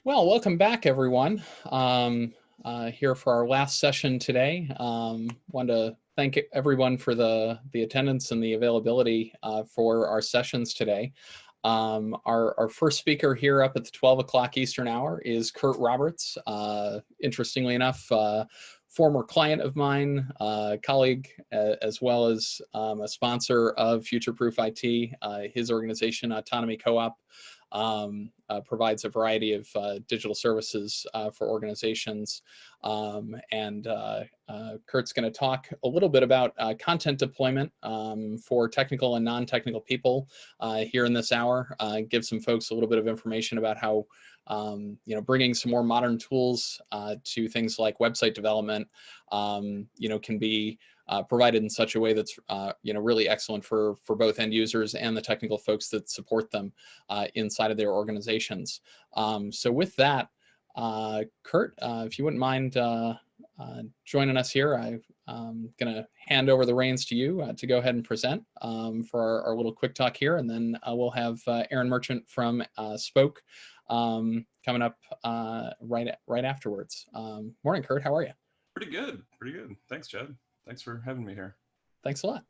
Well, welcome back, everyone. Here for our last session today. Want to thank everyone for the attendance and the availability for our sessions today. Our first speaker here up at the 12 o'clock Eastern hour is Kurt Roberts. Interestingly enough, former client of mine, colleague, as well as a sponsor of Futureproof IT. His organization, Autonomy Co-op, provides a variety of digital services for organizations. Kurt's going to talk a little bit about content deployment for technical and non-technical people here in this hour. Give some folks a little bit of information about how bringing some more modern tools to things like website development, can be provided in such a way that's really excellent for both end users and the technical folks that support them inside of their organizations. So with that, Kurt, if you wouldn't mind joining us here, I'm going to hand over the reins to you to go ahead and present for our little quick talk here, and then we'll have Aaron Merchant from Spoke coming up right afterwards. Morning, Kurt. How are you? Pretty good. Pretty good. Thanks, Chad. Thanks for having me here. Thanks a lot.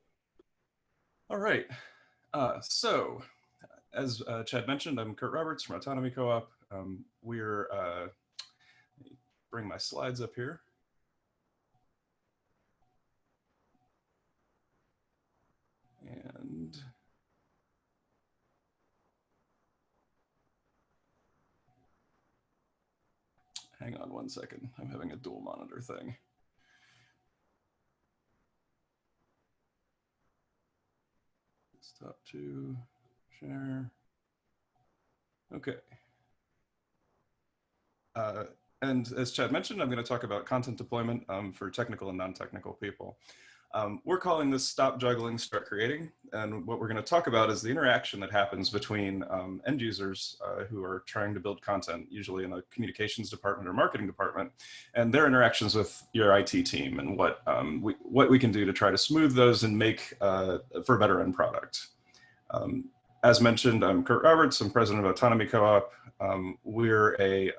All right. So, as Chad mentioned, I'm Kurt Roberts from Autonomy Co-op. We're let me bring my slides up here. And hang on one second. I'm having a dual monitor thing. Stop to share. Okay. And as Chad mentioned, I'm going to talk about content deployment for technical and non-technical people. We're calling this Stop Juggling, Start Creating. And what we're going to talk about is the interaction that happens between end users who are trying to build content, usually in a communications department or marketing department, and their interactions with your IT team, and what we can do to try to smooth those and make for a better end product. As mentioned, I'm Kurt Roberts. I'm president of Autonomy Co-op. We're a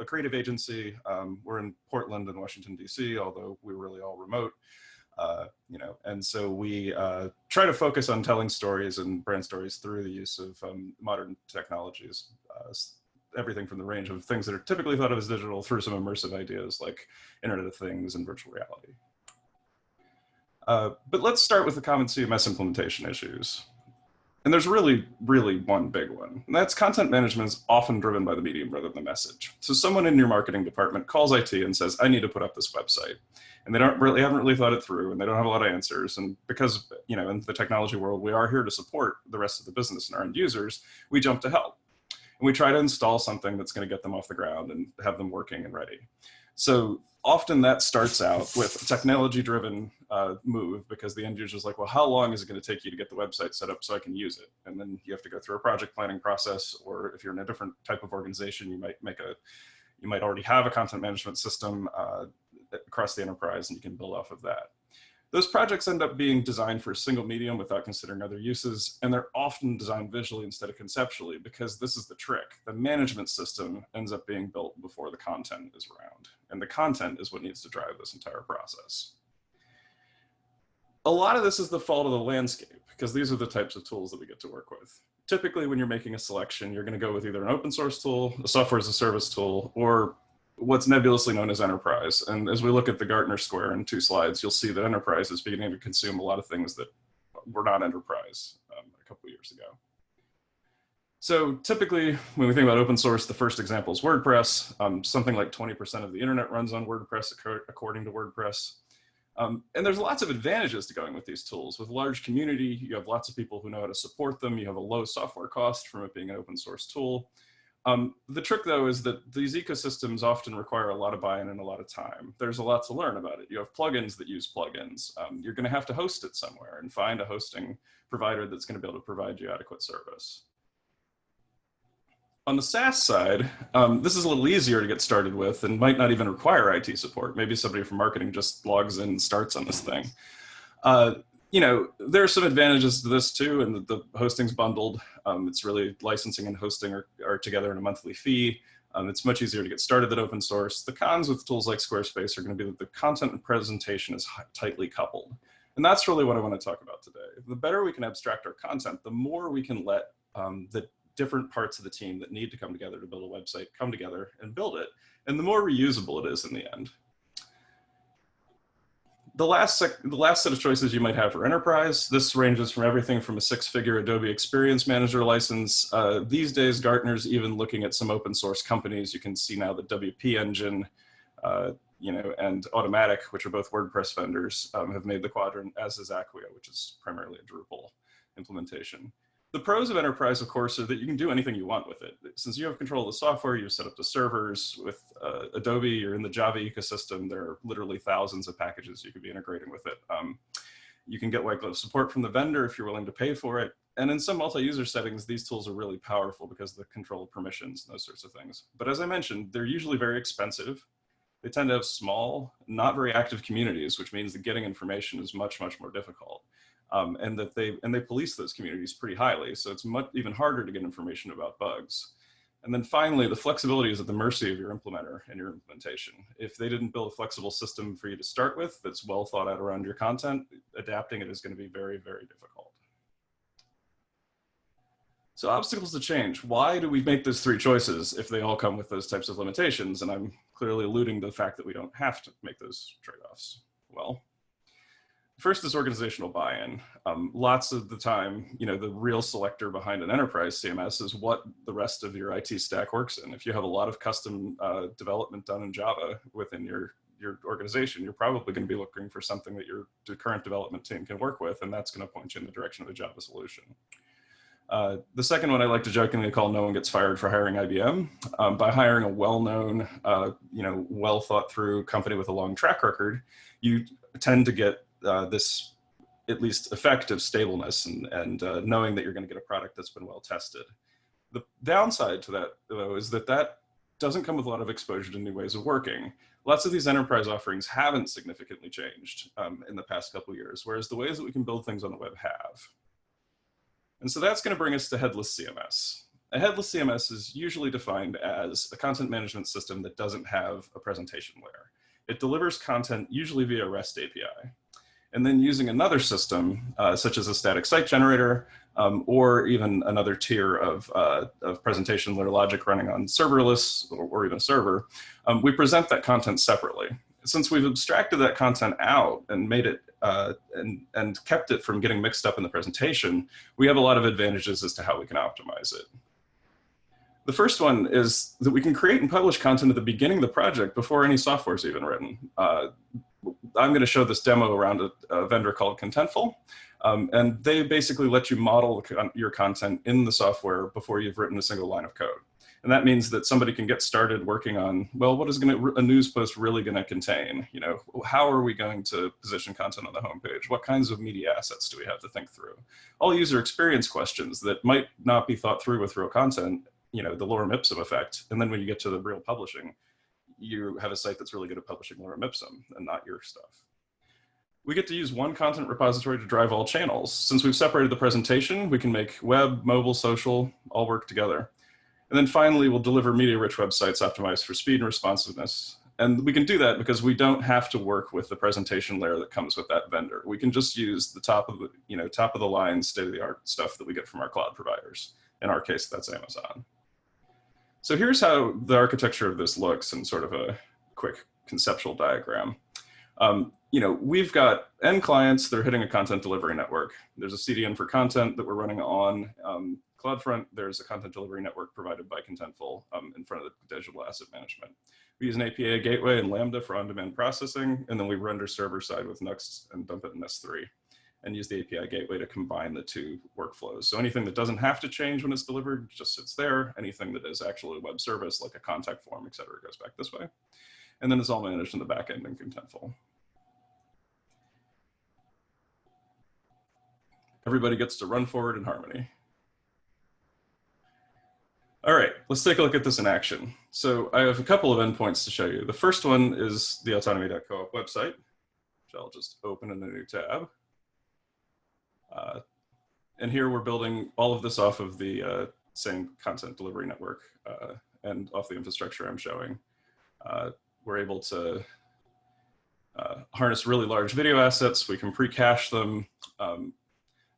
creative agency. We're in Portland and Washington, D.C., although we're really all remote. And so we try to focus on telling stories and brand stories through the use of modern technologies. Everything from the range of things that are typically thought of as digital through some immersive ideas like Internet of Things and virtual reality. But let's start with the common CMS implementation issues. And there's really one big one, and that's content management is often driven by the medium rather than the message. So someone in your marketing department calls IT and says, I need to put up this website. And they haven't really thought it through, and they don't have a lot of answers. And because, in the technology world, we are here to support the rest of the business and our end users, we jump to help. And we try to install something that's going to get them off the ground and have them working and ready. So often that starts out with a technology-driven move, because the end user is like, well, how long is it going to take you to get the website set up so I can use it? And then you have to go through a project planning process, or if you're in a different type of organization, you might already have a content management system across the enterprise, and you can build off of that. Those projects end up being designed for a single medium without considering other uses, and they're often designed visually instead of conceptually, because this is the trick. The management system ends up being built before the content is around, and the content is what needs to drive this entire process. A lot of this is the fault of the landscape, because these are the types of tools that we get to work with. Typically, when you're making a selection, you're going to go with either an open source tool, a software as a service tool, or what's nebulously known as enterprise. And as we look at the Gartner square in 2 slides, you'll see that enterprise is beginning to consume a lot of things that were not enterprise a couple of years ago. So typically, when we think about open source, the first example is WordPress. Something like 20% of the internet runs on WordPress, according to WordPress. And there's lots of advantages to going with these tools. With large community, you have lots of people who know how to support them. You have a low software cost from it being an open source tool. The trick, though, is that these ecosystems often require a lot of buy-in and a lot of time. There's a lot to learn about it. You have plugins that use plugins. You're going to have to host it somewhere and find a hosting provider that's going to be able to provide you adequate service. On the SaaS side, this is a little easier to get started with and might not even require IT support. Maybe somebody from marketing just logs in and starts on this thing. You know, there are some advantages to this too, and the hosting's bundled. It's really tightly and hosting are together in a monthly fee. It's much easier to get started than open source. The cons with tools like Squarespace are going to be that the content and presentation is tightly coupled. And that's really what I want to talk about today. The better we can abstract our content, the more we can let the different parts of the team that need to come together to build a website come together and build it. And the more reusable it is in the end. The last set of choices you might have for enterprise, this ranges from everything from a 6-figure Adobe Experience Manager license. These days, Gartner's even looking at some open source companies. You can see now the WP Engine, you know, and Automatic, which are both WordPress vendors, have made the quadrant, as is Acquia, which is primarily a Drupal implementation. The pros of enterprise, of course, are that you can do anything you want with it. Since you have control of the software, you set up the servers. With Adobe, you're in the Java ecosystem. There are literally thousands of packages you could be integrating with it. You can get white glove support from the vendor if you're willing to pay for it. And in some multi-user settings, these tools are really powerful because of the control of permissions and those sorts of things. But as I mentioned, they're usually very expensive. They tend to have small, not very active communities, which means that getting information is much, much more difficult. And that they police those communities pretty highly. So it's even harder to get information about bugs. And then finally, the flexibility is at the mercy of your implementer and your implementation. If they didn't build a flexible system for you to start with that's well thought out around your content, adapting it is going to be very, very difficult. So obstacles to change. Why do we make those 3 choices if they all come with those types of limitations? And I'm clearly alluding to the fact that we don't have to make those trade-offs. Well, first is organizational buy-in. Lots of the time, you know, the real selector behind an enterprise CMS is what the rest of your IT stack works in. If you have a lot of custom development done in Java within your organization, you're probably going to be looking for something that your current development team can work with, and that's going to point you in the direction of a Java solution. The second one I like to jokingly call "no one gets fired for hiring IBM." By hiring a well-known, you know, well thought through company with a long track record, you tend to get this at least effect of stableness and knowing that you're going to get a product that's been well tested. The downside to that, though, is that that doesn't come with a lot of exposure to new ways of working. Lots of these enterprise offerings haven't significantly changed in the past couple of years, whereas the ways that we can build things on the web have. And so that's going to bring us to Headless CMS. A Headless CMS is usually defined as a content management system that doesn't have a presentation layer. It delivers content usually via REST API. And then using another system, such as a static site generator, or even another tier of presentation layer logic running on serverless or even a server, we present that content separately. Since we've abstracted that content out and made it and kept it from getting mixed up in the presentation, we have a lot of advantages as to how we can optimize it. The first one is that we can create and publish content at the beginning of the project before any software is even written. I'm going to show this demo around a vendor called Contentful, and they basically let you model your content in the software before you've written a single line of code. And that means that somebody can get started working on, well, what is a news post really going to contain? You know, how are we going to position content on the homepage? What kinds of media assets do we have to think through? All user experience questions that might not be thought through with real content, you know, the lorem ipsum effect. And then when you get to the real publishing, you have a site that's really good at publishing lorem ipsum and not your stuff. We get to use one content repository to drive all channels. Since we've separated the presentation, we can make web, mobile, social, all work together. And then finally, we'll deliver media-rich websites optimized for speed and responsiveness. And we can do that because we don't have to work with the presentation layer that comes with that vendor. We can just use the top of the line, state-of-the-art stuff that we get from our cloud providers. In our case, that's Amazon. So here's how the architecture of this looks in sort of a quick conceptual diagram. You know, we've got end clients that are hitting a content delivery network. There's a CDN for content that we're running on CloudFront. There's a content delivery network provided by Contentful in front of the digital asset management. We use an API gateway and Lambda for on-demand processing, and then we render server side with Nuxt and dump it in S3, and use the API gateway to combine the two workflows. So anything that doesn't have to change when it's delivered just sits there. Anything that is actually a web service, like a contact form, et cetera, goes back this way. And then it's all managed in the back end in Contentful. Everybody gets to run forward in harmony. All right, let's take a look at this in action. So I have a couple of endpoints to show you. The first one is the autonomy.coop website, which I'll just open in a new tab. And here we're building all of this off of the same content delivery network and off the infrastructure I'm showing. We're able to harness really large video assets. We can pre-cache them.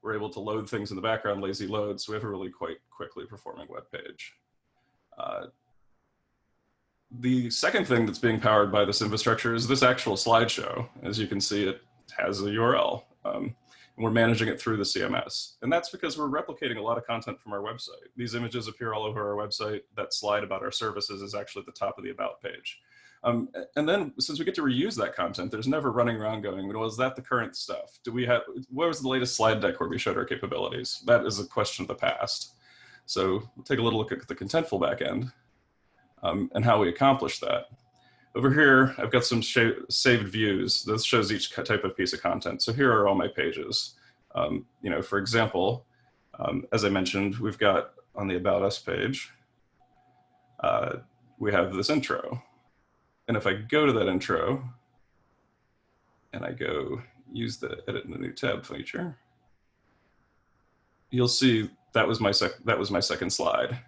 We're able to load things in the background, lazy load. So we have a really quite quickly performing web page. The second thing that's being powered by this infrastructure is this actual slideshow. As you can see, it has a URL. And we're managing it through the CMS. And that's because we're replicating a lot of content from our website. These images appear all over our website. That slide about our services is actually at the top of the About page. And then since we get to reuse that content, there's never running around going, well, is that the current stuff? What was the latest slide deck where we showed our capabilities? That is a question of the past. So we'll take a little look at the contentful backend and how we accomplish that. Over here, I've got some saved views. This shows each type of piece of content. So here are all my pages. For example, as I mentioned, we've got on the About Us page, we have this intro. And if I go to that intro and I go use the edit in the new tab feature, you'll see that was my second slide.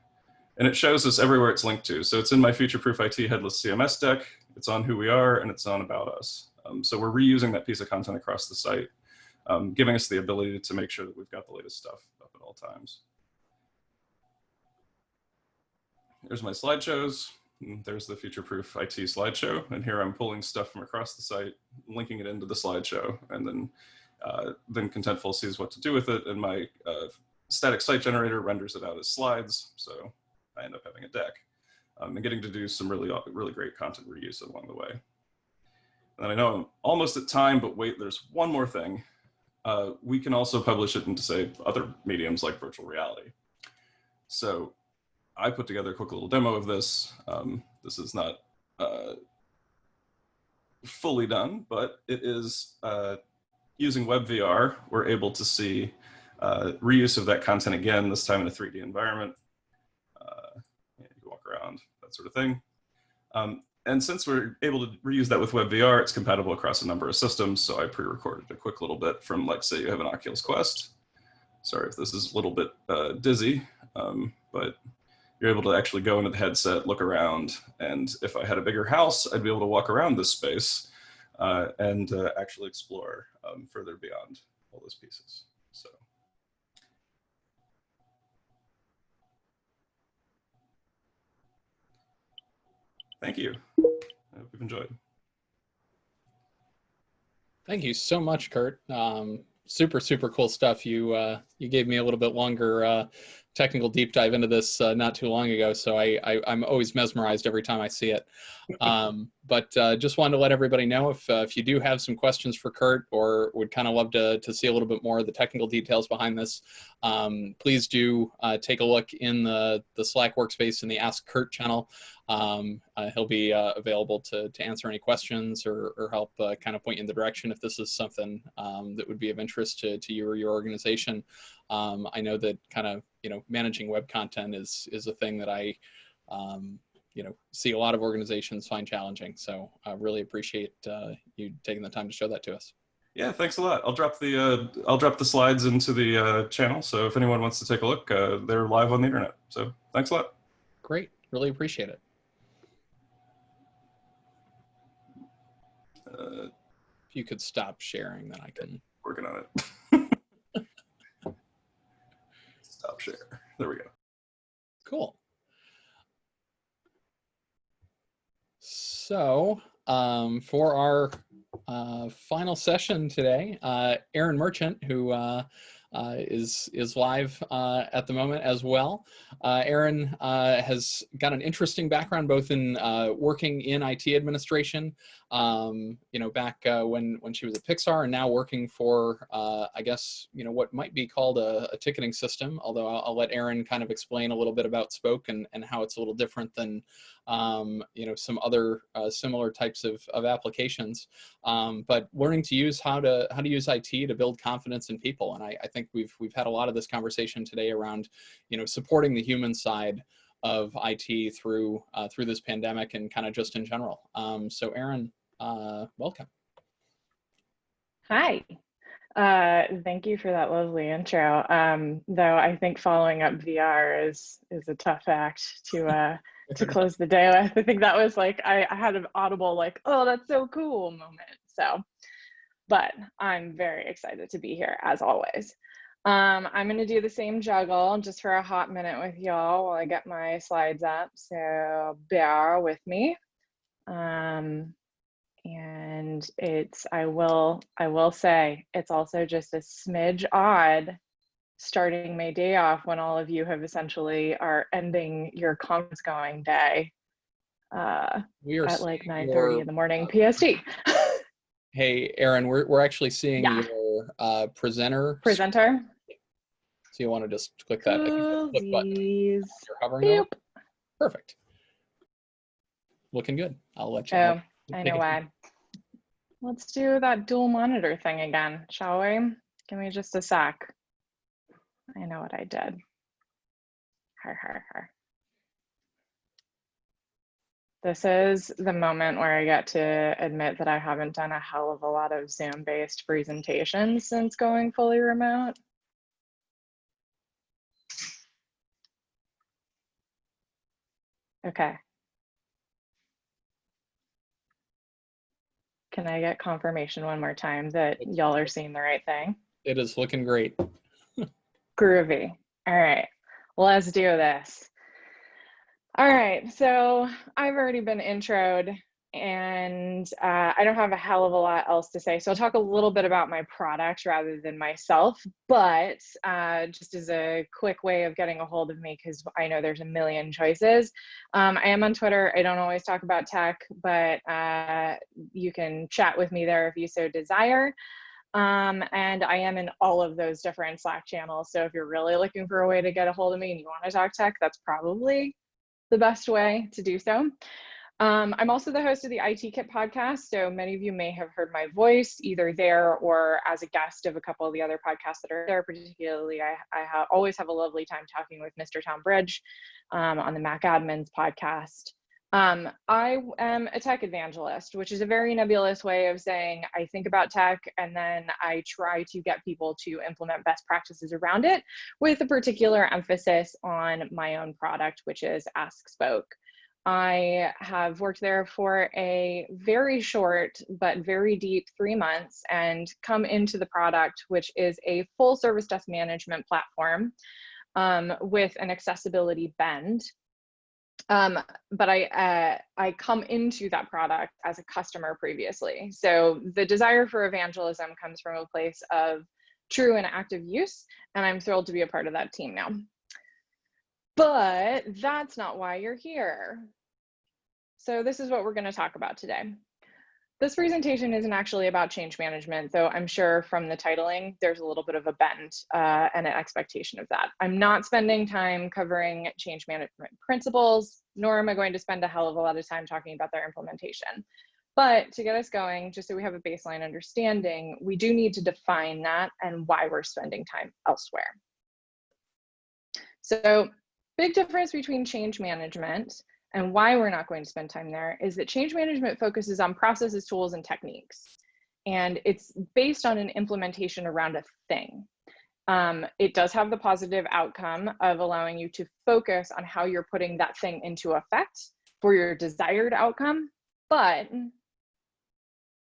And it shows us everywhere it's linked to. So it's in my Futureproof IT Headless CMS deck, it's on who we are, and it's on About Us. So we're reusing that piece of content across the site, giving us the ability to make sure that we've got the latest stuff up at all times. There's my slideshows. There's the Futureproof IT slideshow. And here I'm pulling stuff from across the site, linking it into the slideshow, and then Contentful sees what to do with it, and my static site generator renders it out as slides. So I end up having a deck and getting to do some really great content reuse along the way. And I know I'm almost at time, but wait, there's one more thing. We can also publish it into, say, other mediums like virtual reality. So I put together a quick little demo of this. This is not fully done, but it is using WebVR. We're able to see reuse of that content again, this time in a 3D environment. You can walk around, that sort of thing. And since we're able to reuse that with WebVR, it's compatible across a number of systems. So I pre-recorded a quick little bit from, like, say you have an Oculus Quest. Sorry if this is a little bit dizzy, but you're able to actually go into the headset, look around, and if I had a bigger house, I'd be able to walk around this space and actually explore further beyond all those pieces. So. Thank you. I hope you've enjoyed. Thank you so much, Kurt. Super cool stuff. You gave me a little bit longer technical deep dive into this not too long ago, so I'm always mesmerized every time I see it. But just wanted to let everybody know if you do have some questions for Kurt or would kind of love to see a little bit more of the technical details behind this, please do take a look in the Slack workspace in the Ask Kurt channel. He'll be available to answer any questions or help kind of point you in the direction if this is something that would be of interest to you or your organization. I know that kind of, managing web content is a thing that I, see a lot of organizations find challenging. So I really appreciate you taking the time to show that to us. Yeah, thanks a lot. I'll drop the slides into the channel. So if anyone wants to take a look, they're live on the internet. So thanks a lot. Great. Really appreciate it. If you could stop sharing, then I can. Working on it. Stop share. There we go. Cool. So for our final session today, Aaron Merchant, who is live at the moment as well. Aaron has got an interesting background both in working in IT administration, back when she was at Pixar, and now working for, I guess, what might be called a ticketing system, although I'll let Aaron kind of explain a little bit about Spoke and how it's a little different than some other similar types of applications, but learning to use how to use IT to build confidence in people. And I think we've had a lot of this conversation today around supporting the human side of IT through this pandemic and kind of just in general. So Aaron, welcome. Hi. Thank you for that lovely intro. Though I think following up VR is a tough act to close the day with. I think that was like I had an audible like, oh, that's so cool moment. So, but I'm very excited to be here as always. I'm going to do the same juggle just for a hot minute with y'all while I get my slides up. So bear with me. And I will say it's also just a smidge odd starting my day off when all of you have essentially are ending your conference going day We are at like seeing 9:30 in the morning PST. Hey, Erin, we're actually seeing Yeah. your presenter. Presenter. So you want to just click that? I think that click button you're hovering Boop. over. Perfect. Looking good. I'll let you. Oh, I know why. Let's do that dual monitor thing again, shall we? Give me just a sec. I know what I did. This is the moment where I get to admit that I haven't done a hell of a lot of Zoom-based presentations since going fully remote. Okay. Can I get confirmation one more time that y'all are seeing the right thing? It is looking great. Groovy. All right, let's do this. All right, so I've already been introed and I don't have a hell of a lot else to say. So I'll talk a little bit about my product rather than myself, but just as a quick way of getting a hold of me, because I know there's a million choices. I am on Twitter. I don't always talk about tech, but you can chat with me there if you so desire. And I am in all of those different Slack channels. So if you're really looking for a way to get a hold of me and you want to talk tech, that's probably the best way to do so. I'm also the host of the IT Kit podcast, so many of you may have heard my voice either there or as a guest of a couple of the other podcasts that are there. Particularly, I always have a lovely time talking with Mr. Tom Bridge on the Mac Admins podcast. I am a tech evangelist, which is a very nebulous way of saying I think about tech and then I try to get people to implement best practices around it with a particular emphasis on my own product, which is askSpoke. I have worked there for a very short but very deep 3 months and come into the product, which is a full service desk management platform with an accessibility bend. But I come into that product as a customer previously. So the desire for evangelism comes from a place of true and active use, and I'm thrilled to be a part of that team now. But that's not why you're here. So this is what we're going to talk about today. This presentation isn't actually about change management, though I'm sure from the titling, there's a little bit of a bend and an expectation of that. I'm not spending time covering change management principles, nor am I going to spend a hell of a lot of time talking about their implementation. But to get us going, just so we have a baseline understanding, we do need to define that and why we're spending time elsewhere. So, big difference between change management and why we're not going to spend time there is that change management focuses on processes, tools, and techniques. And it's based on an implementation around a thing. It does have the positive outcome of allowing you to focus on how you're putting that thing into effect for your desired outcome, but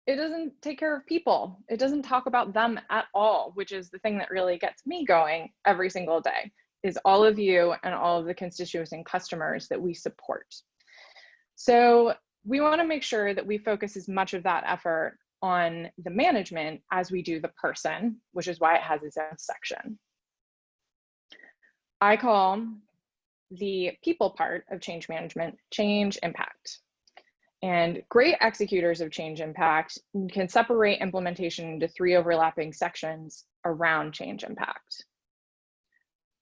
it doesn't take care of people. It doesn't talk about them at all, which is the thing that really gets me going every single day. Is all of you and all of the constituents and customers that we support. So we want to make sure that we focus as much of that effort on the management as we do the person, which is why it has its own section. I call the people part of change management change impact. And great executors of change impact can separate implementation into 3 overlapping sections around change impact.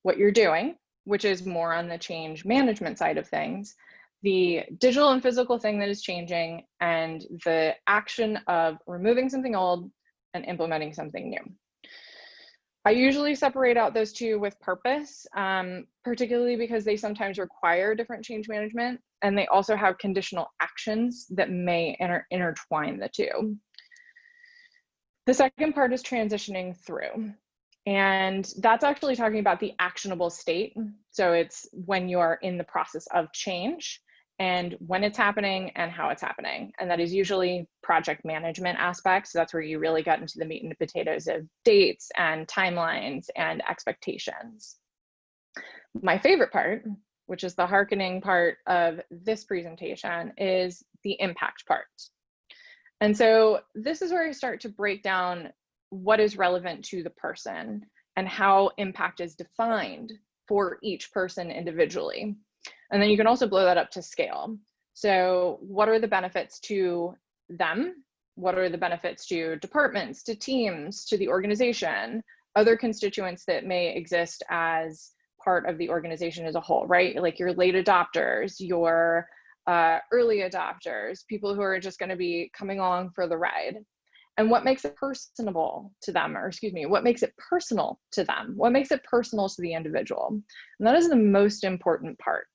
What you're doing, which is more on the change management side of things, the digital and physical thing that is changing, and the action of removing something old and implementing something new. I usually separate out those 2 with purpose, particularly because they sometimes require different change management, and they also have conditional actions that may intertwine the 2. The second part is transitioning through. And that's actually talking about the actionable state. So it's when you are in the process of change and when it's happening and how it's happening. And that is usually project management aspects. So that's where you really get into the meat and potatoes of dates and timelines and expectations. My favorite part, which is the hearkening part of this presentation, is the impact part. And so this is where I start to break down what is relevant to the person and how impact is defined for each person individually. And then you can also blow that up to scale. So what are the benefits to them? What are the benefits to departments, to teams, to the organization, other constituents that may exist as part of the organization as a whole, right? Like your late adopters, your early adopters, people who are just going to be coming along for the ride. And what makes it personable to them, or excuse me, what makes it personal to them? What makes it personal to the individual? And that is the most important part.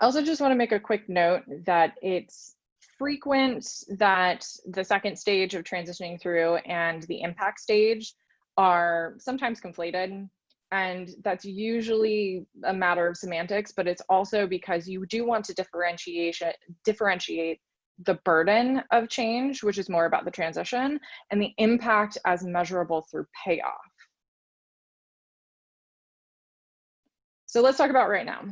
I also just want to make a quick note that it's frequent that the second stage of transitioning through and the impact stage are sometimes conflated. And that's usually a matter of semantics, but it's also because you do want to differentiate the burden of change, which is more about the transition, and the impact as measurable through payoff. So let's talk about right now.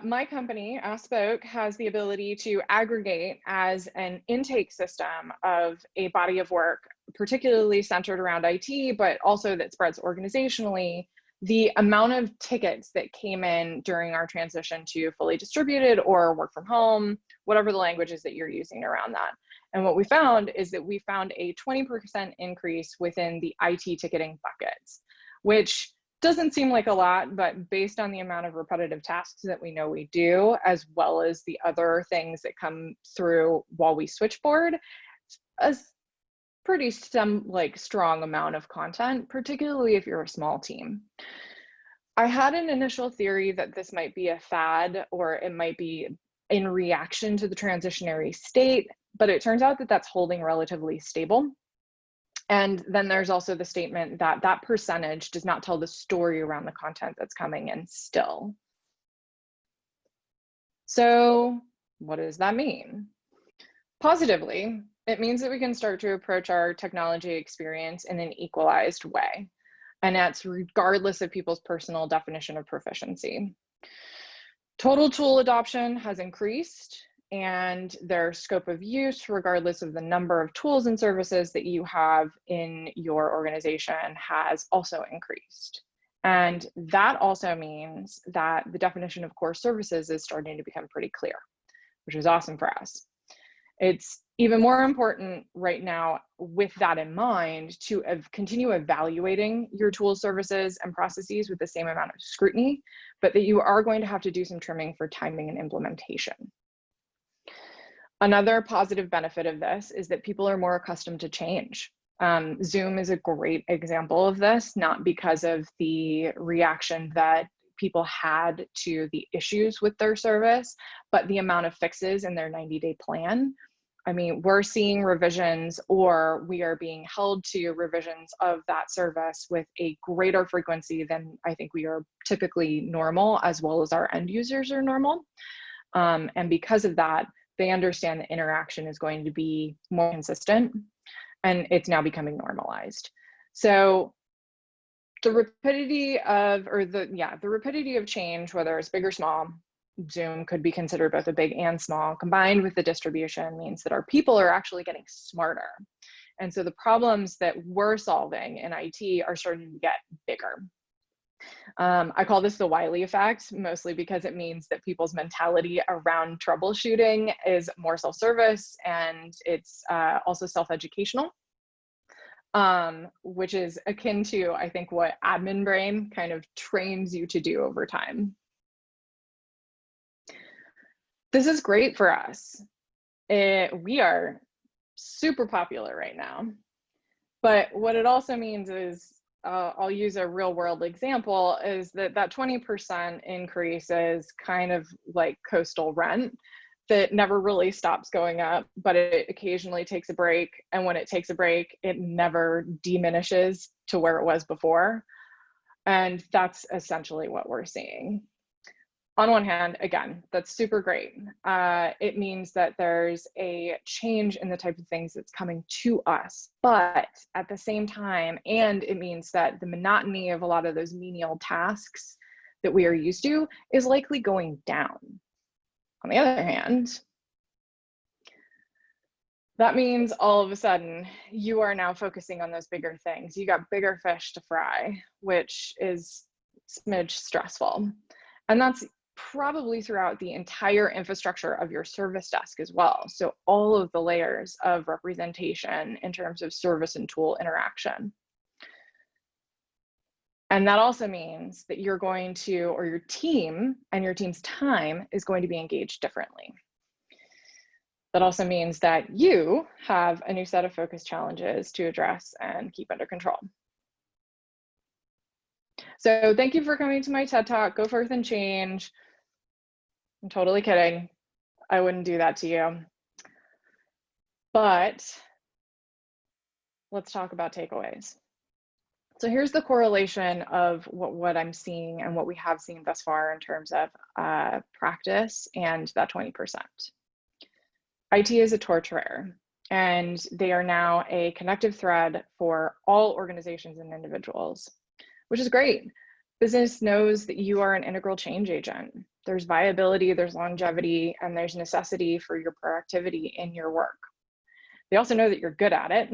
My company, askSpoke, has the ability to aggregate as an intake system of a body of work, particularly centered around IT, but also that spreads organizationally, the amount of tickets that came in during our transition to fully distributed or work from home, whatever the language is that you're using around that. And what we found is that we found a 20% increase within the IT ticketing buckets, which doesn't seem like a lot, but based on the amount of repetitive tasks that we know we do, as well as the other things that come through while we switchboard, a pretty strong amount of content, particularly if you're a small team. I had an initial theory that this might be a fad, or it might be in reaction to the transitionary state, but it turns out that that's holding relatively stable. And then there's also the statement that that percentage does not tell the story around the content that's coming in still. So what does that mean? Positively, it means that we can start to approach our technology experience in an equalized way. And that's regardless of people's personal definition of proficiency. Total tool adoption has increased, and their scope of use, regardless of the number of tools and services that you have in your organization, has also increased. And that also means that the definition of core services is starting to become pretty clear, which is awesome for us. It's even more important right now, with that in mind, to continue evaluating your tools, services, and processes with the same amount of scrutiny, but that you are going to have to do some trimming for timing and implementation. Another positive benefit of this is that people are more accustomed to change. Zoom is a great example of this, not because of the reaction that people had to the issues with their service, but the amount of fixes in their 90-day plan. I mean, we're seeing revisions, or we are being held to revisions of that service with a greater frequency than I think we are typically normal, as well as our end users are normal. And because of that, they understand that interaction is going to be more consistent, and it's now becoming normalized. So the rapidity of, the rapidity of change, whether it's big or small, Zoom could be considered both a big and small, combined with the distribution, means that our people are actually getting smarter. And so the problems that we're solving in IT are starting to get bigger. I call this the Wiley effect, mostly because it means that people's mentality around troubleshooting is more self-service, and it's also self-educational, which is akin to, I think, what admin brain kind of trains you to do over time. This is great for us. We are super popular right now, but what it also means is, I'll use a real world example, is that 20% increase is kind of like coastal rent. that never really stops going up, but it occasionally takes a break. And when it takes a break, it never diminishes to where it was before. And that's essentially what we're seeing. On one hand, again, that's super great. It means that there's a change in the type of things that's coming to us, but at the same time, and it means that the monotony of a lot of those menial tasks that we are used to is likely going down. On the other hand, that means all of a sudden you are now focusing on those bigger things. You got bigger fish to fry, which is smidge stressful. And that's probably throughout the entire infrastructure of your service desk as well. So all of the layers of representation in terms of service and tool interaction. And that also means that you're going to, or your team and your team's time is going to be engaged differently. That also means that you have a new set of focus challenges to address and keep under control. So thank you for coming to my TED Talk. Go forth and change. I'm totally kidding. I wouldn't do that to you. But let's talk about takeaways. So here's the correlation of what I'm seeing and what we have seen thus far in terms of practice and that 20%. IT is a torturer, and they are now a connective thread for all organizations and individuals, which is great. Business knows that you are an integral change agent. There's viability, there's longevity, and there's necessity for your proactivity in your work. They also know that you're good at it.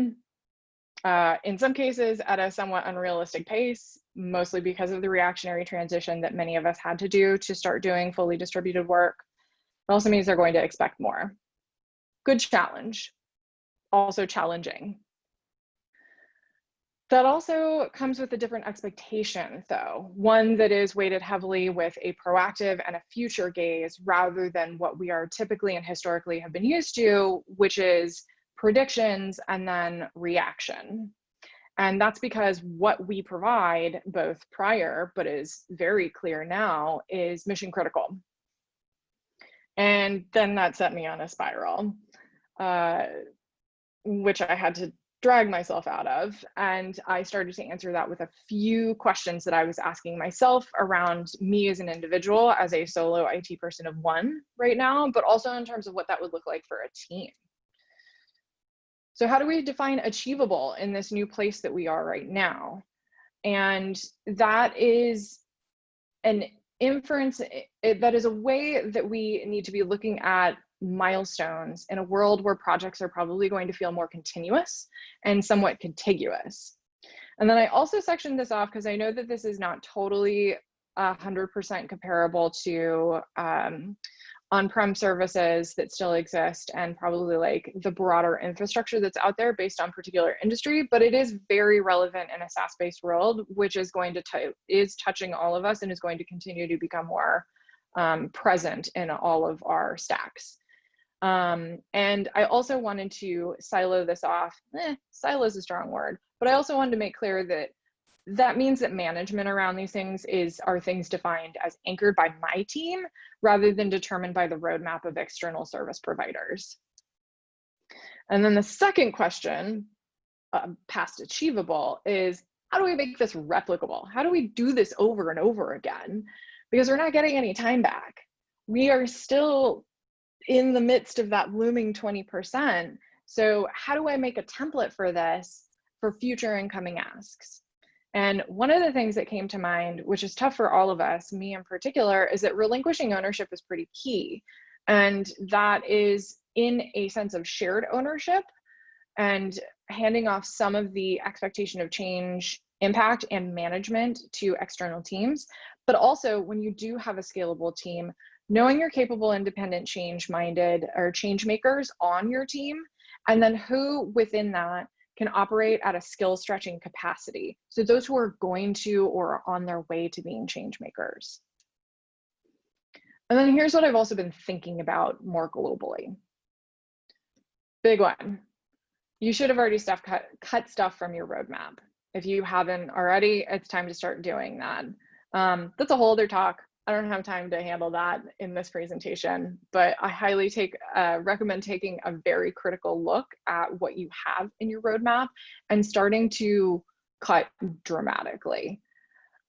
In some cases at a somewhat unrealistic pace, mostly because of the reactionary transition that many of us had to do to start doing fully distributed work. It also means they're going to expect more. Good challenge, also challenging. That also comes with a different expectation though, one that is weighted heavily with a proactive and a future gaze rather than what we are typically and historically have been used to, which is predictions and then reaction. And that's because what we provide both prior, but is very clear now, is mission critical. And then that set me on a spiral, which I had to drag myself out of. And I started to answer that with a few questions that I was asking myself around me as an individual, as a solo IT person of one right now, but also in terms of what that would look like for a team. So how do we define achievable in this new place that we are right now? And that is an inference, that is a way that we need to be looking at milestones in a world where projects are probably going to feel more continuous and somewhat contiguous. And then I also sectioned this off because I know that this is not totally 100% comparable to on-prem services that still exist and probably like the broader infrastructure that's out there based on particular industry, but it is very relevant in a SaaS-based world, which is going to is touching all of us and is going to continue to become more present in all of our stacks. And I also wanted to silo this off. Silo is a strong word, but I also wanted to make clear that that means that management around these things are things defined as anchored by my team rather than determined by the roadmap of external service providers. And then the second question, past achievable, is how do we make this replicable? How do we do this over and over again? Because we're not getting any time back. We are still in the midst of that looming 20%. So how do I make a template for this for future incoming asks? And one of the things that came to mind, which is tough for all of us, me in particular, is that relinquishing ownership is pretty key. And that is in a sense of shared ownership and handing off some of the expectation of change, impact, and management to external teams. But also when you do have a scalable team, knowing you're capable, independent, change-minded or change makers on your team, and then who within that can operate at a skill stretching capacity. So those who are going to or are on their way to being change makers. And then here's what I've also been thinking about more globally. Big one. You should have already cut stuff from your roadmap. If you haven't already, it's time to start doing that. That's a whole other talk. I don't have time to handle that in this presentation, but I highly recommend taking a very critical look at what you have in your roadmap and starting to cut dramatically.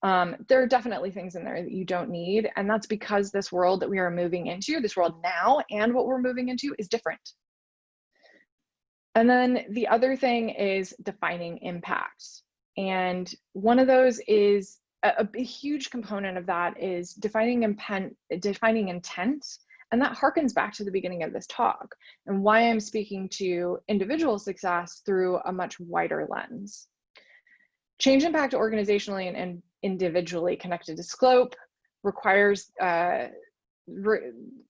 There are definitely things in there that you don't need, and that's because this world that we are moving into, this world now and what we're moving into, is different. And then the other thing is defining impact. And one of those is a huge component of that is defining intent, and that harkens back to the beginning of this talk and why I'm speaking to individual success through a much wider lens. Change impact organizationally and individually connected to scope requires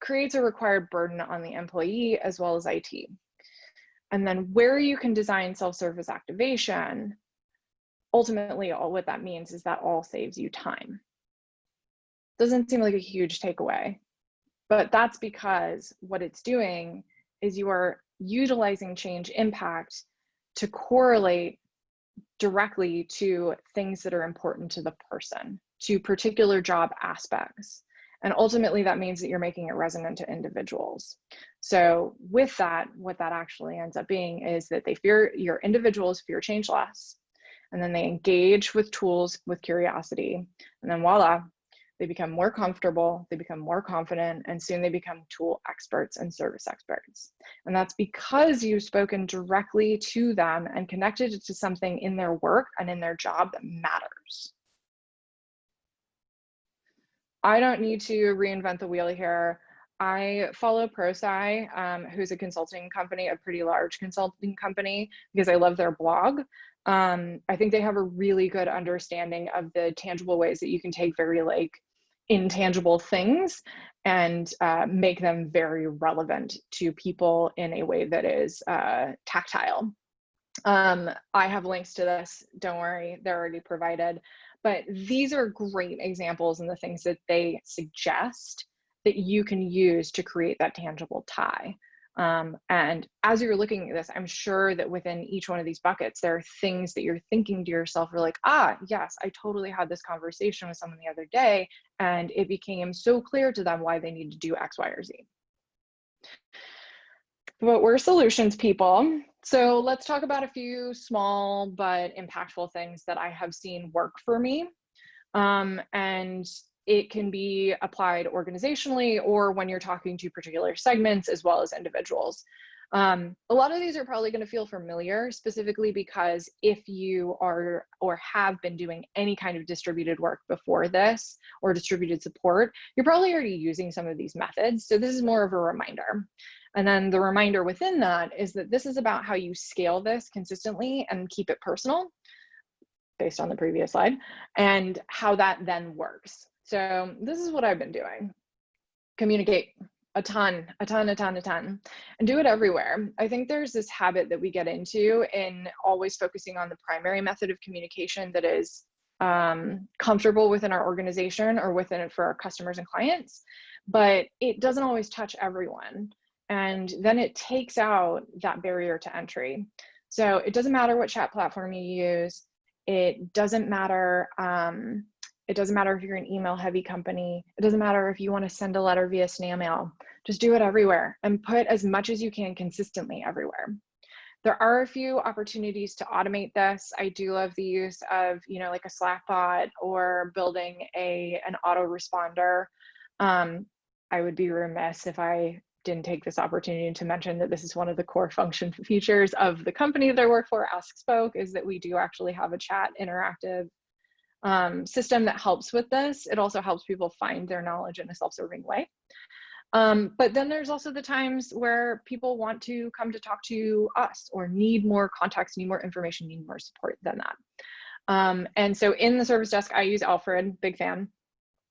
creates a required burden on the employee as well as IT. And then where you can design self-service activation, ultimately what that means is that all saves you time. Doesn't seem like a huge takeaway, but that's because what it's doing is you are utilizing change impact to correlate directly to things that are important to the person, to particular job aspects. And ultimately that means that you're making it resonant to individuals. So with that, what that actually ends up being is that your individuals fear change less, and then they engage with tools with curiosity, and then voila, they become more comfortable, they become more confident, and soon they become tool experts and service experts. And that's because you've spoken directly to them and connected it to something in their work and in their job that matters. I don't need to reinvent the wheel here. I follow Procy, who's a consulting company, a pretty large consulting company, because I love their blog. I think they have a really good understanding of the tangible ways that you can take very intangible things and make them very relevant to people in a way that is tactile. I have links to this, don't worry, they're already provided. But these are great examples and the things that they suggest that you can use to create that tangible tie. And as you're looking at this, I'm sure that within each one of these buckets, there are things that you're thinking to yourself, you're like, ah, yes, I totally had this conversation with someone the other day, and it became so clear to them why they need to do X, Y, or Z. But we're solutions people. So let's talk about a few small but impactful things that I have seen work for me. And it can be applied organizationally or when you're talking to particular segments as well as individuals. A lot of these are probably going to feel familiar, specifically because if you are or have been doing any kind of distributed work before this or distributed support, you're probably already using some of these methods. So this is more of a reminder. And then the reminder within that is that this is about how you scale this consistently and keep it personal, based on the previous slide, and how that then works. So this is what I've been doing. Communicate a ton, and do it everywhere. I think there's this habit that we get into in always focusing on the primary method of communication that is comfortable within our organization or within it for our customers and clients, but it doesn't always touch everyone. And then it takes out that barrier to entry. So it doesn't matter what chat platform you use. It doesn't matter if you're an email heavy company. It doesn't matter if you want to send a letter via snail mail. Just do it everywhere and put as much as you can consistently everywhere. There are a few opportunities to automate this. I do love the use of, like a Slack bot or building an autoresponder. I would be remiss if I didn't take this opportunity to mention that this is one of the core function features of the company that I work for, askSpoke, is that we do actually have a chat interactive system that helps with this. It also helps people find their knowledge in a self-serving way. But then there's also the times where people want to come to talk to us or need more context, need more information, need more support than that. And so in the service desk, I use Alfred, big fan.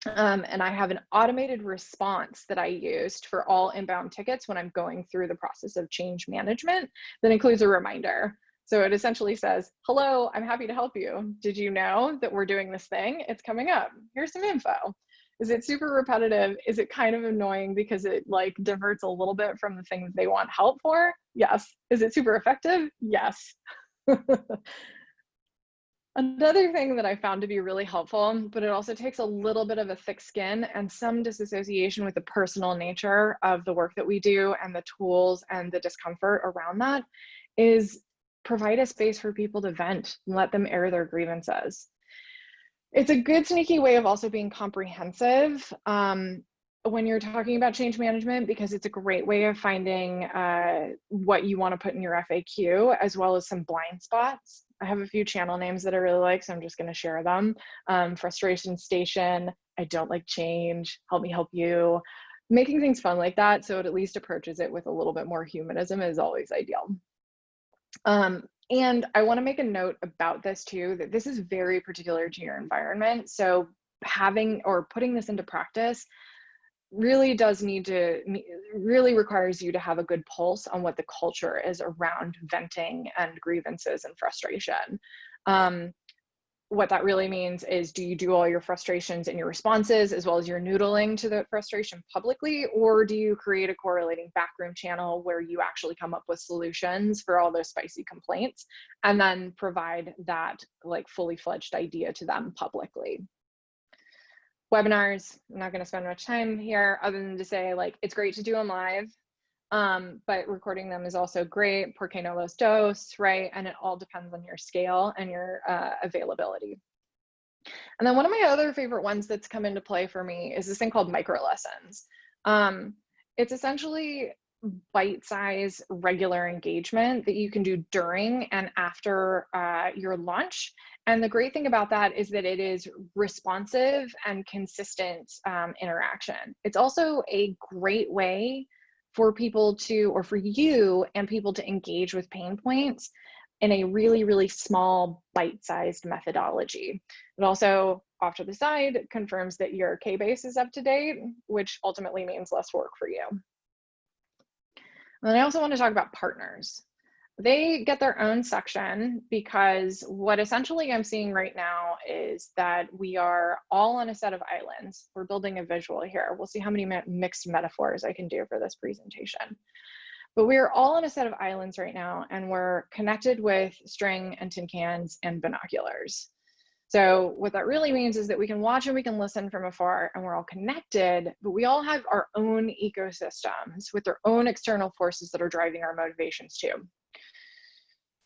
And I have an automated response that I used for all inbound tickets when I'm going through the process of change management that includes a reminder. So it essentially says, hello, I'm happy to help you. Did you know that we're doing this thing? It's coming up. Here's some info. Is it super repetitive? Is it kind of annoying because it diverts a little bit from the thing that they want help for? Yes. Is it super effective? Yes. Another thing that I found to be really helpful, but it also takes a little bit of a thick skin and some disassociation with the personal nature of the work that we do and the tools and the discomfort around that, is provide a space for people to vent and let them air their grievances. It's a good sneaky way of also being comprehensive when you're talking about change management, because it's a great way of finding what you want to put in your FAQ, as well as some blind spots. I have a few channel names that I really like, so I'm just going to share them. Frustration Station, I don't like change, help me help you. Making things fun like that, so it at least approaches it with a little bit more humanism, is always ideal. And I want to make a note about this too, that this is very particular to your environment. So having or putting this into practice really requires you to have a good pulse on what the culture is around venting and grievances and frustration. What that really means is, do you do all your frustrations and your responses as well as your noodling to the frustration publicly, or do you create a correlating backroom channel where you actually come up with solutions for all those spicy complaints and then provide that like fully fledged idea to them publicly? Webinars, I'm not going to spend much time here other than to say, like, it's great to do them live, but recording them is also great, porque no los dos, right? And it all depends on your scale and your availability. And then one of my other favorite ones that's come into play for me is this thing called micro lessons. It's essentially bite-sized regular engagement that you can do during and after your launch. And the great thing about that is that it is responsive and consistent interaction. It's also a great way for people to, or for you and people to engage with pain points in a really, really small bite-sized methodology. It also, off to the side, confirms that your K-base is up to date, which ultimately means less work for you. And then I also want to talk about partners. They get their own section because what essentially I'm seeing right now is that we are all on a set of islands. We're building a visual here. We'll see how many mixed metaphors I can do for this presentation. But we're all on a set of islands right now, and we're connected with string and tin cans and binoculars. So what that really means is that we can watch and we can listen from afar, and we're all connected, but we all have our own ecosystems with their own external forces that are driving our motivations too.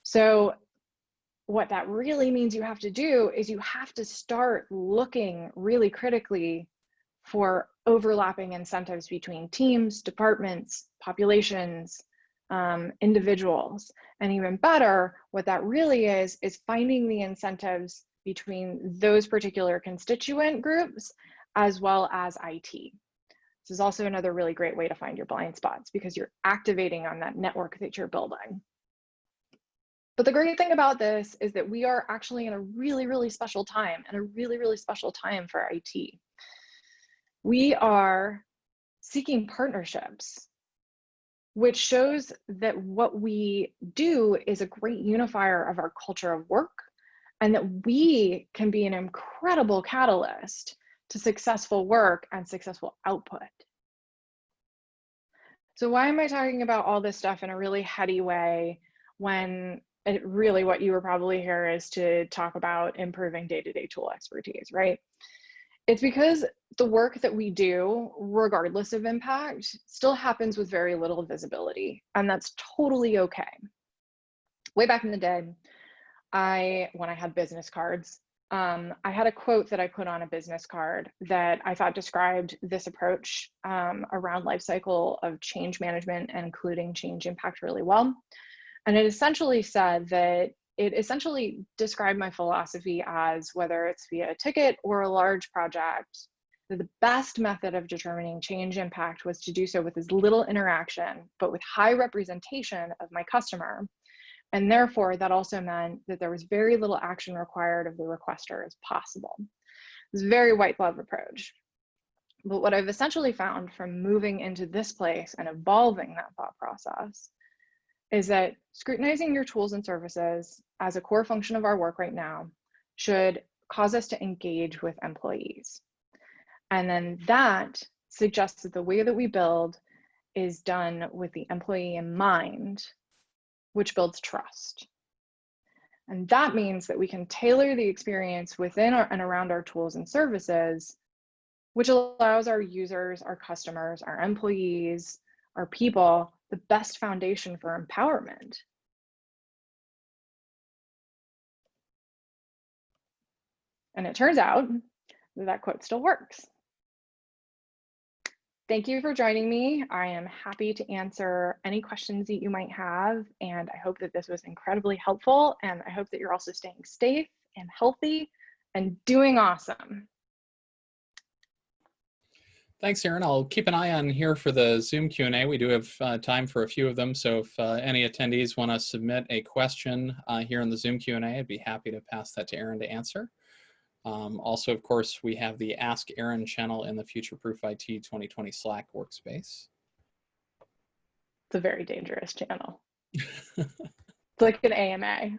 So what that really means you have to do is you have to start looking really critically for overlapping incentives between teams, departments, populations, individuals. And even better, what that really is finding the incentives between those particular constituent groups as well as IT. This is also another really great way to find your blind spots because you're activating on that network that you're building. But the great thing about this is that we are actually in a really, really special time, and a really, really special time for IT. We are seeking partnerships, which shows that what we do is a great unifier of our culture of work, and that we can be an incredible catalyst to successful work and successful output. So why am I talking about all this stuff in a really heady way when really what you were probably here is to talk about improving day-to-day tool expertise, right? It's because the work that we do, regardless of impact, still happens with very little visibility, and that's totally okay. Way back in the day, when I had business cards, I had a quote that I put on a business card that I thought described this approach around life cycle of change management and including change impact really well. And it essentially said that it essentially described my philosophy as, whether it's via a ticket or a large project, that the best method of determining change impact was to do so with as little interaction, but with high representation of my customer. And therefore, that also meant that there was very little action required of the requester as possible. It's a very white glove approach. But what I've essentially found from moving into this place and evolving that thought process is that scrutinizing your tools and services as a core function of our work right now should cause us to engage with employees. And then that suggests that the way that we build is done with the employee in mind, which builds trust. And that means that we can tailor the experience within and around our tools and services, which allows our users, our customers, our employees, our people, the best foundation for empowerment. And it turns out that that quote still works. Thank you for joining me. I am happy to answer any questions that you might have, and I hope that this was incredibly helpful, and I hope that you're also staying safe and healthy and doing awesome. Thanks, Erin. I'll keep an eye on here for the Zoom Q&A. We do have time for a few of them, so if any attendees want to submit a question here in the Zoom Q&A, I'd be happy to pass that to Erin to answer. Also, of course, we have the Ask Erin channel in the Futureproof IT 2020 Slack workspace. It's a very dangerous channel. It's like an AMA.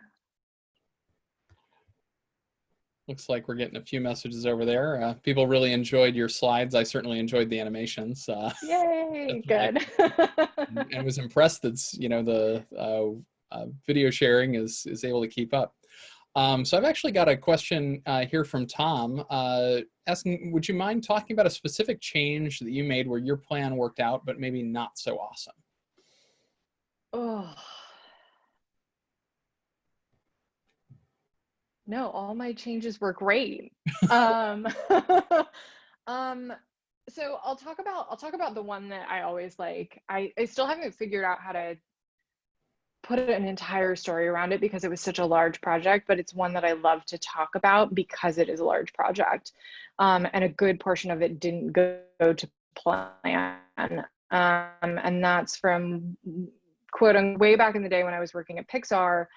Looks like we're getting a few messages over there. People really enjoyed your slides. I certainly enjoyed the animations. Yay, good. And was impressed that, you know, the video sharing is able to keep up. So I've actually got a question here from Tom asking, would you mind talking about a specific change that you made where your plan worked out, but maybe not so awesome? Oh. No, all my changes were great. So I'll talk about the one that I always like. I still haven't figured out how to put an entire story around it because it was such a large project, but it's one that I love to talk about because it is a large project. And a good portion of it didn't go to plan. And that's from quoting way back in the day when I was working at Pixar.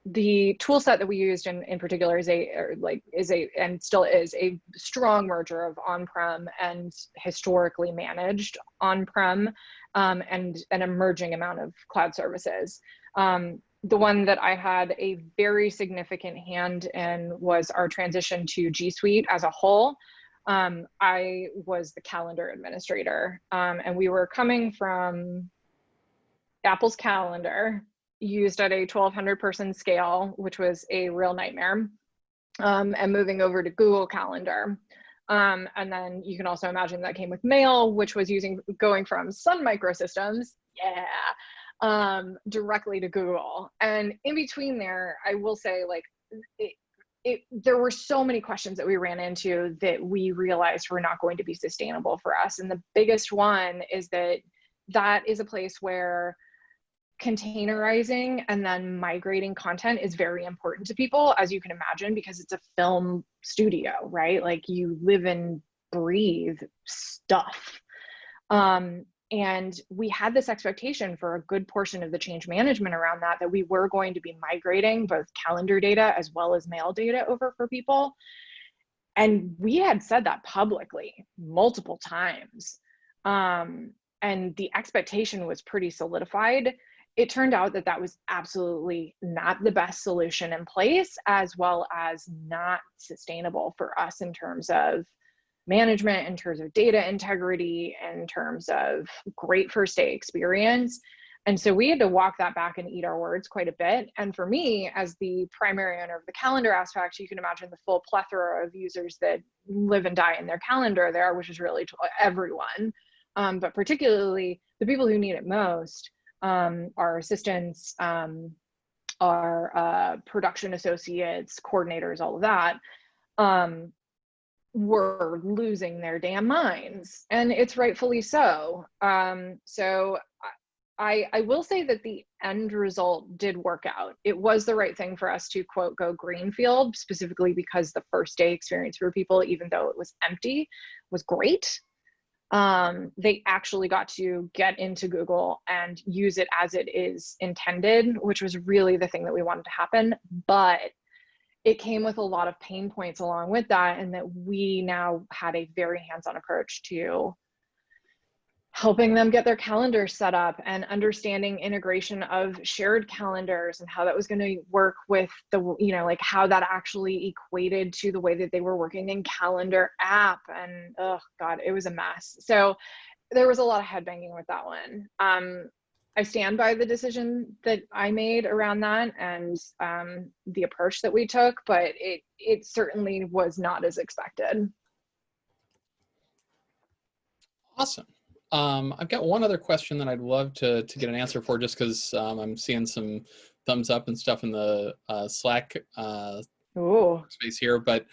The tool set that we used in particular is and still is a strong merger of on-prem and historically managed on-prem and an emerging amount of cloud services. The one that I had a very significant hand in was our transition to G Suite as a whole. I was the calendar administrator, and we were coming from Apple's calendar, used at a 1,200 person scale, which was a real nightmare, and moving over to Google Calendar. And then you can also imagine that came with Mail, which was going from Sun Microsystems, directly to Google. And in between there, I will say, like, there were so many questions that we ran into that we realized were not going to be sustainable for us. And the biggest one is that is a place where containerizing and then migrating content is very important to people, as you can imagine, because it's a film studio, right? Like, you live and breathe stuff. And we had this expectation for a good portion of the change management around that we were going to be migrating both calendar data as well as mail data over for people. And we had said that publicly multiple times. And the expectation was pretty solidified. It turned out that that was absolutely not the best solution in place, as well as not sustainable for us in terms of management, in terms of data integrity, in terms of great first day experience. And so we had to walk that back and eat our words quite a bit. And for me, as the primary owner of the calendar aspect, you can imagine the full plethora of users that live and die in their calendar there, which is really everyone, but particularly the people who need it most. Our assistants, our production associates, coordinators, all of that, were losing their damn minds, and it's rightfully so. So I will say that the end result did work out. It was the right thing for us to, quote, go greenfield, specifically because the first day experience for people, even though it was empty, was great. They actually got to get into Google and use it as it is intended, which was really the thing that we wanted to happen. But it came with a lot of pain points along with that, and that we now had a very hands-on approach to helping them get their calendars set up and understanding integration of shared calendars and how that was going to work with the, you know, like how that actually equated to the way that they were working in calendar app. And oh God, it was a mess. So there was a lot of headbanging with that one. I stand by the decision that I made around that and the approach that we took, but it certainly was not as expected. Awesome. I've got one other question that I'd love to get an answer for, just because I'm seeing some thumbs up and stuff in the Slack space here. But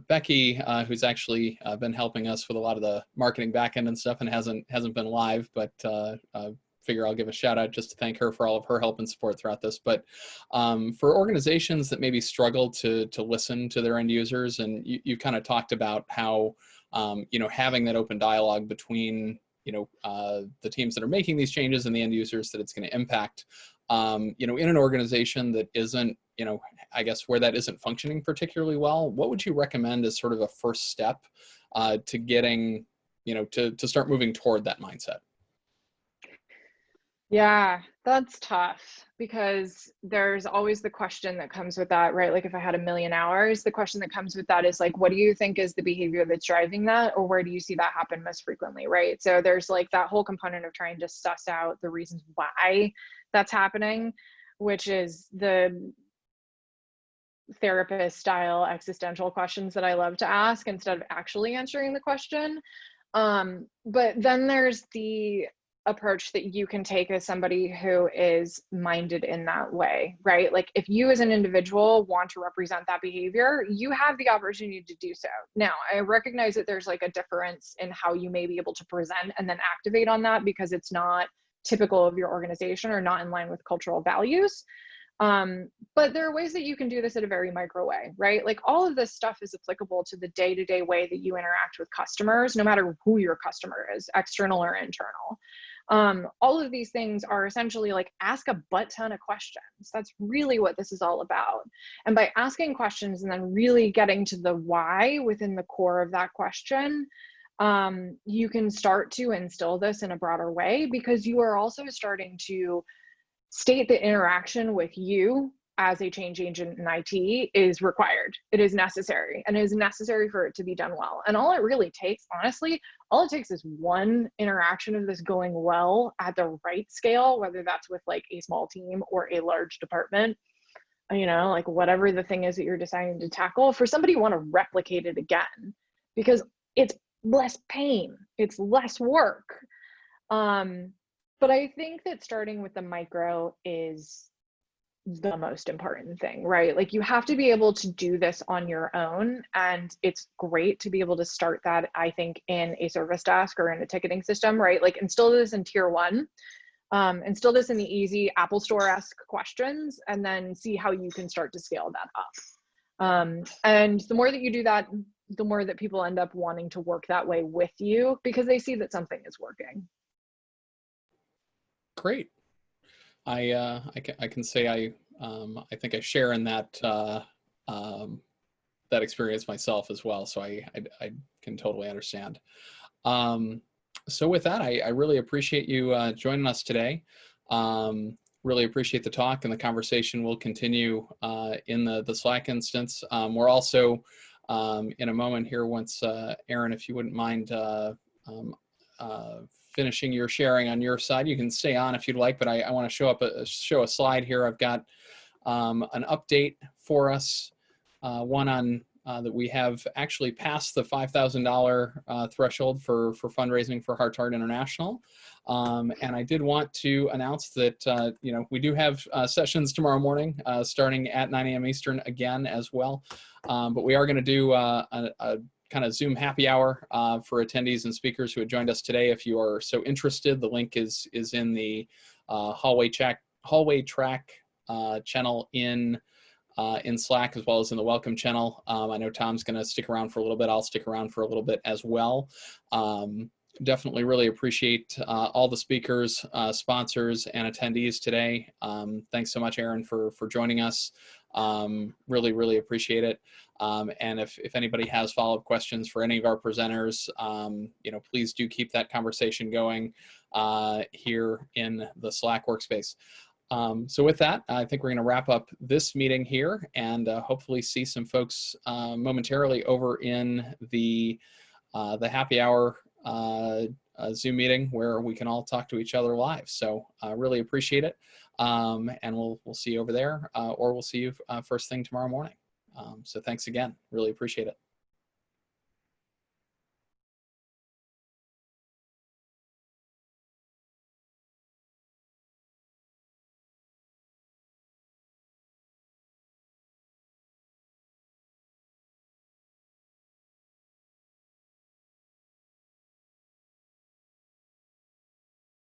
Becky, who's actually been helping us with a lot of the marketing backend and stuff, and hasn't been live, but figure I'll give a shout out just to thank her for all of her help and support throughout this. But for organizations that maybe struggle to listen to their end users, and you kind of talked about how you know, having that open dialogue between, you know, the teams that are making these changes and the end users that it's going to impact, you know, in an organization that isn't, you know, I guess where that isn't functioning particularly well, what would you recommend as sort of a first step to getting, you know, to start moving toward that mindset? Yeah, that's tough because there's always the question that comes with that, right? Like if I had 1,000,000 hours, the question that comes with that is like, what do you think is the behavior that's driving that? Or where do you see that happen most frequently, right? So there's like that whole component of trying to suss out the reasons why that's happening, which is the therapist style existential questions that I love to ask instead of actually answering the question. But then there's the approach that you can take as somebody who is minded in that way, right? Like if you as an individual want to represent that behavior, you have the opportunity to do so. Now, I recognize that there's like a difference in how you may be able to present and then activate on that because it's not typical of your organization or not in line with cultural values. But there are ways that you can do this at a very micro way, right? Like all of this stuff is applicable to the day-to-day way that you interact with customers, no matter who your customer is, external or internal. All of these things are essentially like ask a butt ton of questions. That's really what this is all about. And by asking questions and then really getting to the why within the core of that question, you can start to instill this in a broader way because you are also starting to state the interaction with you as a change agent in IT is required. It is necessary, and it is necessary for it to be done well. And all it really takes, honestly, all it takes is one interaction of this going well at the right scale, whether that's with like a small team or a large department, you know, like whatever the thing is that you're deciding to tackle, for somebody to want to replicate it again, because it's less pain, it's less work. But I think that starting with the micro is the most important thing, right? Like you have to be able to do this on your own. And it's great to be able to start that, I think, in a service desk or in a ticketing system, right? Like instill this in tier 1, instill this in the easy Apple Store-esque questions, and then see how you can start to scale that up. And the more that you do that, the more that people end up wanting to work that way with you because they see that something is working. Great. I can say I think I share in that that experience myself as well. So I can totally understand. So with that, I really appreciate you joining us today. Really appreciate the talk, and the conversation will continue in the Slack instance. We're also in a moment here, once Aaron, if you wouldn't mind finishing your sharing on your side, you can stay on if you'd like, but I want to show a slide here. I've got an update for us, one on that we have actually passed the $5,000 threshold for fundraising for Heart to Heart International. And I did want to announce that you know, we do have sessions tomorrow morning starting at 9 a.m. Eastern again as well. But we are going to do a kind of Zoom happy hour for attendees and speakers who had joined us today. If you are so interested, the link is in the hallway track channel in Slack, as well as in the welcome channel. I know Tom's going to stick around for a little bit. I'll stick around for a little bit as well. Definitely really appreciate all the speakers, sponsors, and attendees today. Thanks so much, Aaron, for joining us. Really, really appreciate it. And if anybody has follow-up questions for any of our presenters, you know, please do keep that conversation going here in the Slack workspace. So with that, I think we're going to wrap up this meeting here, and hopefully see some folks momentarily over in the happy hour Zoom meeting where we can all talk to each other live. So really appreciate it. And we'll see you over there, or we'll see you first thing tomorrow morning. So thanks again. Really appreciate it.